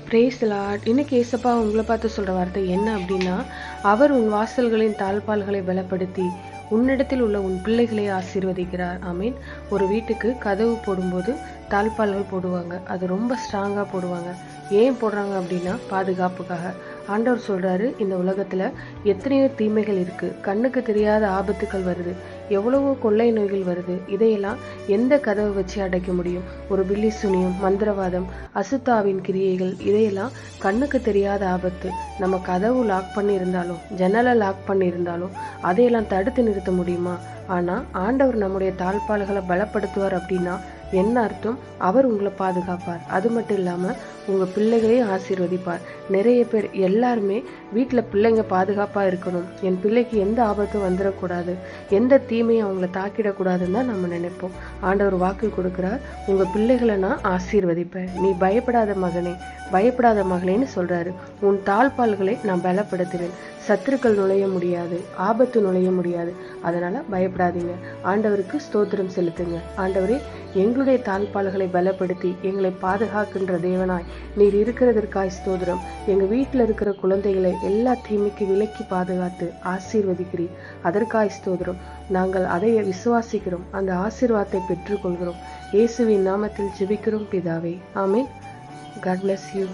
Praise the Lord. இன்னைக்கு ஏசப்பா உங்களை பார்த்து சொல்ற வார்த்தை என்ன அப்படின்னா, அவர் உன் வாசல்களின் தாழ்பால்களை பலப்படுத்தி உன்னிடத்தில் உள்ள உன் பிள்ளைகளை ஆசீர்வதிக்கிறார். ஆமீன். ஒரு வீட்டுக்கு கதவு போடும்போது தாழ்பால்கள் போடுவாங்க. அது ரொம்ப ஸ்ட்ராங்கா போடுவாங்க. ஏன் போடுறாங்க அப்படின்னா பாதுகாப்புக்காக. ஆண்டவர் சொல்றாரு, இந்த உலகத்துல எத்தனையோ தீமைகள் இருக்கு, கண்ணுக்கு தெரியாத ஆபத்துக்கள் வருது, எவ்வளவோ கொள்ளை நோய்கள் வருது. இதையெல்லாம் எந்த கதவை வச்சு அடைக்க முடியும்? ஒரு பில்லி சுனியம், மந்திரவாதம், அசுத்தாவின் கிரியைகள், இதையெல்லாம் கண்ணுக்கு தெரியாத ஆபத்து. நம்ம கதவு லாக் பண்ணி இருந்தாலும், ஜன்னலை லாக் பண்ணி இருந்தாலும் அதையெல்லாம் தடுத்து நிறுத்த முடியுமா? ஆனா ஆண்டவர் நம்முடைய தாழ்பால்களை பலப்படுத்துவார் அப்படின்னா என்ன அர்த்தம்? அவர் உங்களை பாதுகாப்பார். அது மட்டும் இல்லாம உங்க பிள்ளைகளையும் ஆசீர்வதிப்பார். நிறைய பேர் எல்லாருமே வீட்டில் பிள்ளைங்க பாதுகாப்பா இருக்கணும், என் பிள்ளைக்கு எந்த ஆபத்தும் வந்துடக்கூடாது, எந்த தீமையும் அவங்கள தாக்கிடக்கூடாதுன்னு தான் நம்ம நினைப்போம். ஆண்டவர் வாக்கு கொடுக்கிறார், உங்க பிள்ளைகளை நான் ஆசீர்வதிப்பேன், நீ பயப்படாத மகனே, பயப்படாத மகளேன்னு சொல்றாரு. உன் தாழ்பால்களை நான் பலப்படுத்துவேன், சத்துருக்கள் நுழைய முடியாது, ஆபத்து நுழைய முடியாது. அதனால பயப்படாதீங்க. ஆண்டவருக்கு ஸ்தோத்திரம் செலுத்துங்க. ஆண்டவரே, எங்களுடைய தாழ்பால்களை பலப்படுத்தி எங்களை பாதுகாக்கின்ற தேவனாய் நீர் இருக்கிறதற்காய் ஸ்தோத்திரம். எங்க வீட்டில் இருக்கிற குழந்தைகளை எல்லா தீமைக்கு விலக்கி பாதுகாத்து ஆசீர்வதிக்கிறீர். அதற்காய் ஸ்தோத்திரம். நாங்கள் அதை விசுவாசிக்கிறோம், அந்த ஆசீர்வாதத்தை பெற்றுக்கொள்கிறோம். இயேசுவின் நாமத்தில் ஜெபிக்கிறோம் பிதாவே. ஆமென். God bless you.